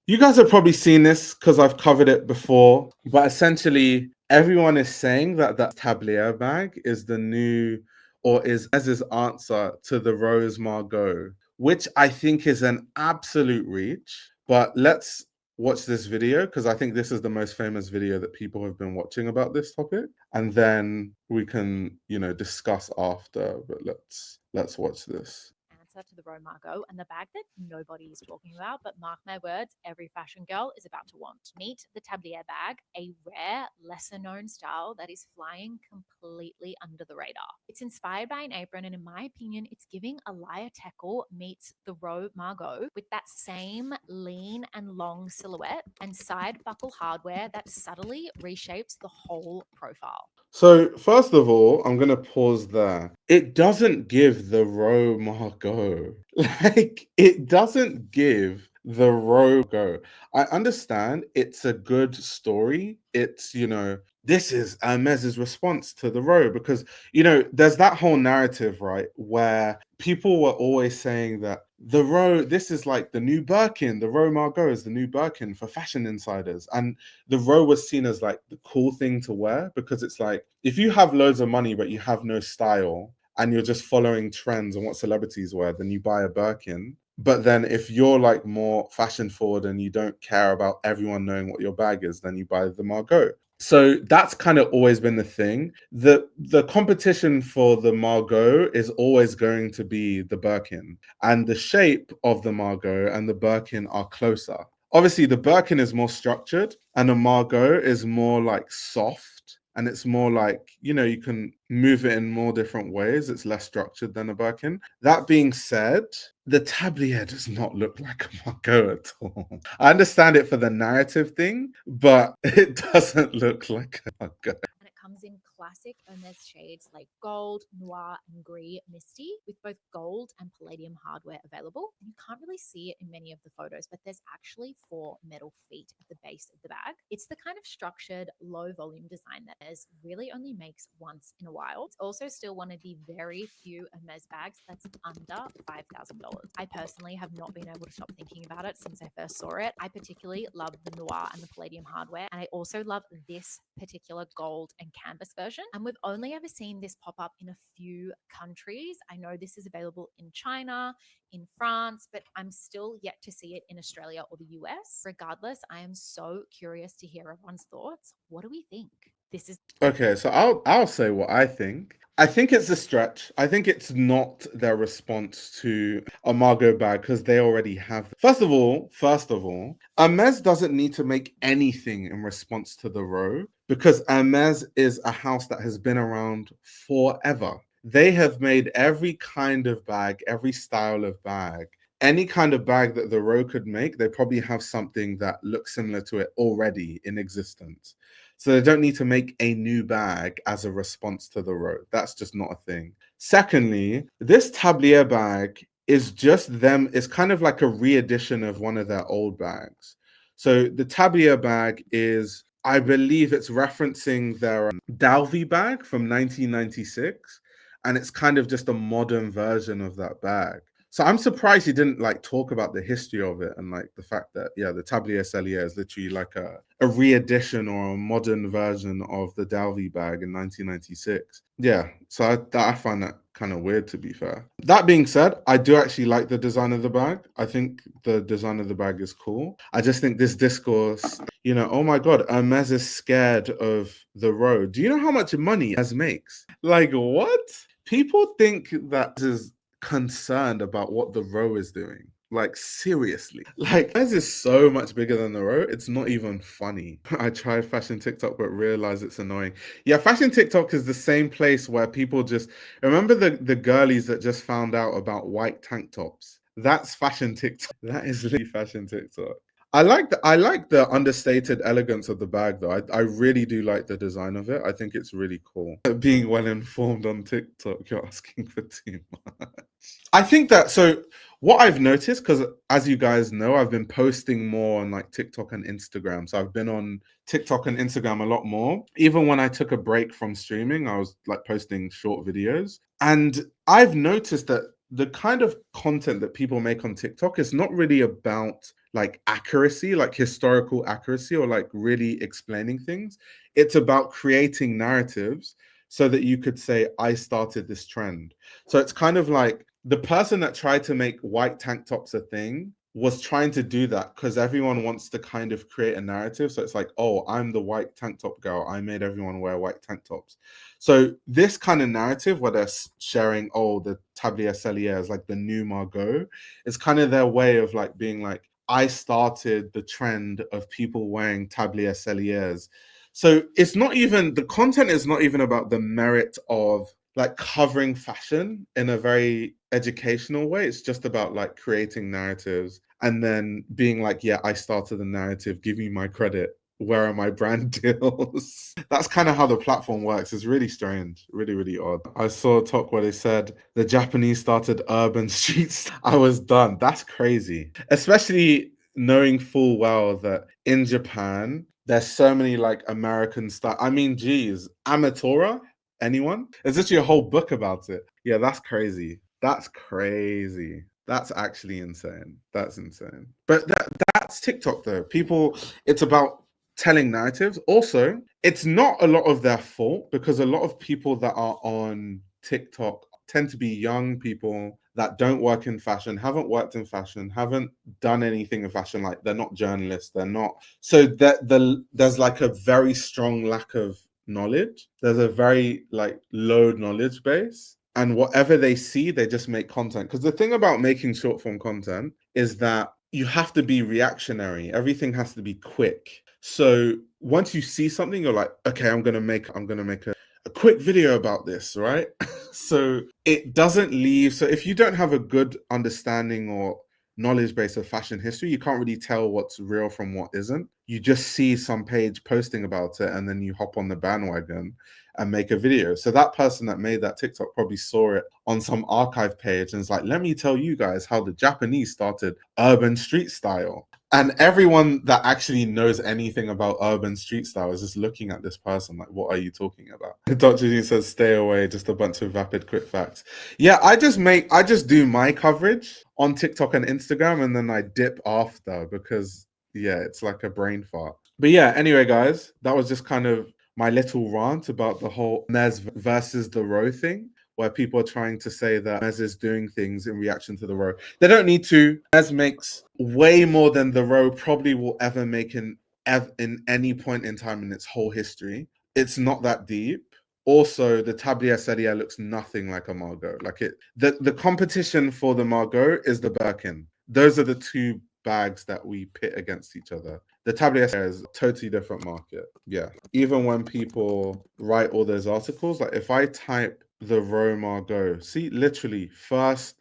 You guys have probably seen this because I've covered it before, but essentially everyone is saying that that tablier bag is the new, or is Hermès's answer to the Rose Margaux, which I think is an absolute reach. But let's watch this video because I think this is the most famous video that people have been watching about this topic, and then we can, discuss after. But let's watch this. Answer to the Row Margaux and the bag that nobody is talking about, but mark my words, every fashion girl is about to want. Meet the Tablier bag, a rare, lesser known style that is flying completely under the radar. It's inspired by an apron, and in my opinion, it's giving a Laia Teckle meets the Row Margaux with that same lean and long silhouette and side buckle hardware that subtly reshapes the whole profile. So, first of all, I'm going to pause there. It doesn't give the Row Margaux. Like, it doesn't give the Row Go. I understand it's a good story. It's, this is Hermès's response to the Row because, there's that whole narrative, right, where people were always saying that the Row, this is like the new Birkin, the Row Margaux is the new Birkin for fashion insiders. And the Row was seen as like the cool thing to wear because it's like if you have loads of money but you have no style and you're just following trends and what celebrities wear, then you buy a Birkin. But then if you're like more fashion forward and you don't care about everyone knowing what your bag is, then you buy the Margaux. So that's kind of always been the thing. The competition for the Margaux is always going to be the Birkin, and the shape of the Margaux and the Birkin are closer. Obviously, the Birkin is more structured, and the Margaux is more like soft, and it's more like, you can move it in more different ways. It's less structured than a Birkin. That being said, the tablier does not look like a Margaux at all. I understand it for the narrative thing, but it doesn't look like a Margaux. And it comes in classic Hermes shades like gold, noir, and gris misty, with both gold and palladium hardware available. And you can't really see it in many of the photos, but there's actually 4 metal feet at the base of the bag. It's the kind of structured, low volume design that Hermes really only makes once in a while. It's also still one of the very few Hermes bags that's under $5,000. I personally have not been able to stop thinking about it since I first saw it. I particularly love the noir and the palladium hardware, and I also love this particular gold and canvas version. And we've only ever seen this pop up in a few countries. I know this is available in China, in France, but I'm still yet to see it in Australia or the US. Regardless, I am so curious to hear everyone's thoughts. What do we think? This is Okay, so I'll say what I think. I think it's a stretch. I think it's not their response to a Margot bag because they already have. First of all, Hermes doesn't need to make anything in response to the Row because Hermes is a house that has been around forever. They have made every kind of bag, every style of bag, any kind of bag that the Row could make. They probably have something that looks similar to it already in existence. So they don't need to make a new bag as a response to the Row. That's just not a thing. Secondly, this tablier bag is just them, it's kind of like a re-edition of one of their old bags. So the tablier bag is, I believe it's referencing their Dalvey bag from 1996. And it's kind of just a modern version of that bag. So I'm surprised he didn't like talk about the history of it and like the fact that the Tablier Cellier is literally like a re-edition or a modern version of the Dalvey bag in 1996. Yeah, so I find that kind of weird, to be fair. That being said, I do actually like the design of the bag. I think the design of the bag is cool. I just think this discourse, oh my God, Hermes is scared of the Row. Do you know how much money Hermes makes? Like, what? People think that this is concerned about what the Row is doing. Like, seriously. Like, this is so much bigger than the Row. It's not even funny. I tried fashion TikTok, but realized it's annoying. Yeah, fashion TikTok is the same place where people just remember the girlies that just found out about white tank tops. That's fashion TikTok. That is literally fashion TikTok. I like the understated elegance of the bag though. I really do like the design of it. I think it's really cool. Being well informed on TikTok, you're asking for too much. I think that so what I've noticed, because as you guys know, I've been posting more on like TikTok and Instagram. So I've been on TikTok and Instagram a lot more. Even when I took a break from streaming, I was like posting short videos. And I've noticed that the kind of content that people make on TikTok is not really about like accuracy, like historical accuracy, or like really explaining things. It's about creating narratives so that you could say, I started this trend. So it's kind of like the person that tried to make white tank tops a thing was trying to do that because everyone wants to kind of create a narrative. So it's like, oh, I'm the white tank top girl. I made everyone wear white tank tops. So this kind of narrative where they're sharing, oh, the Tablier Cellier is like the new Margaux, is kind of their way of like being like, I started the trend of people wearing Tablier Celliers. So it's not even, the content is not even about the merit of like covering fashion in a very educational way. It's just about like creating narratives and then being like, yeah, I started the narrative, give me my credit. Where are my brand deals? That's kind of how the platform works. It's really strange, really, really odd. I saw a talk where they said the Japanese started urban streets. I was done. That's crazy. Especially knowing full well that in Japan, there's so many like American stuff. I mean, geez, Amatora? Anyone? There's literally a whole book about it. Yeah, that's crazy. That's crazy. That's actually insane. That's insane. But that's TikTok though. People, it's about telling narratives. Also, it's not a lot of their fault because a lot of people that are on TikTok tend to be young people that don't work in fashion, haven't worked in fashion, haven't done anything in fashion. Like they're not journalists, they're not. So there's like a very strong lack of knowledge. There's a very like low knowledge base. And whatever they see, they just make content. Because the thing about making short form content is that you have to be reactionary. Everything has to be quick. So once you see something, you're like, okay, I'm gonna make a quick video about this, right? So it doesn't leave. So if you don't have a good understanding or knowledge base of fashion history, you can't really tell what's real from what isn't. You just see some page posting about it and then you hop on the bandwagon and make a video. So that person that made that TikTok probably saw it on some archive page and is like, let me tell you guys how the Japanese started urban street style. And everyone that actually knows anything about urban street style is just looking at this person like, what are you talking about? Dr. G says, stay away, just a bunch of vapid quick facts. Yeah, I just do my coverage on TikTok and Instagram and then I dip after because, yeah, it's like a brain fart. But yeah, anyway, guys, that was just kind of my little rant about the whole Hermès versus the Row thing, where people are trying to say that Hermès is doing things in reaction to the Row. They don't need to. Hermès makes way more than the Row probably will ever make in any point in time in its whole history. It's not that deep. Also, the Tablier Cellier looks nothing like a Margaux. Like the competition for the Margaux is the Birkin. Those are the two bags that we pit against each other. The Tablier Cellier is a totally different market. Yeah. Even when people write all those articles, like if I type the Row Margaux, see, literally first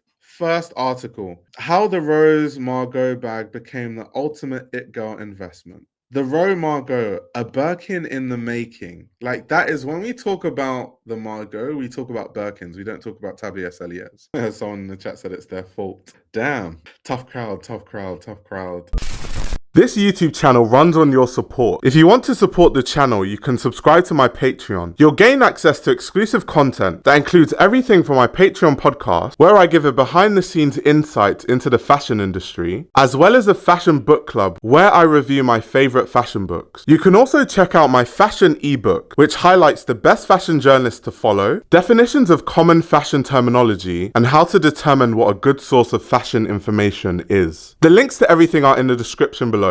article, how the Row Margaux bag became the ultimate it girl investment. The Row Margaux, a Birkin in the making. Like that is when we talk about the Margaux, we talk about Birkins. We don't talk about Tablier Celliers. Someone in the chat said it's their fault. Damn. Tough crowd, tough crowd, tough crowd. This YouTube channel runs on your support. If you want to support the channel, you can subscribe to my Patreon. You'll gain access to exclusive content that includes everything from my Patreon podcast, where I give a behind-the-scenes insight into the fashion industry, as well as a fashion book club, where I review my favorite fashion books. You can also check out my fashion ebook, which highlights the best fashion journalists to follow, definitions of common fashion terminology, and how to determine what a good source of fashion information is. The links to everything are in the description below.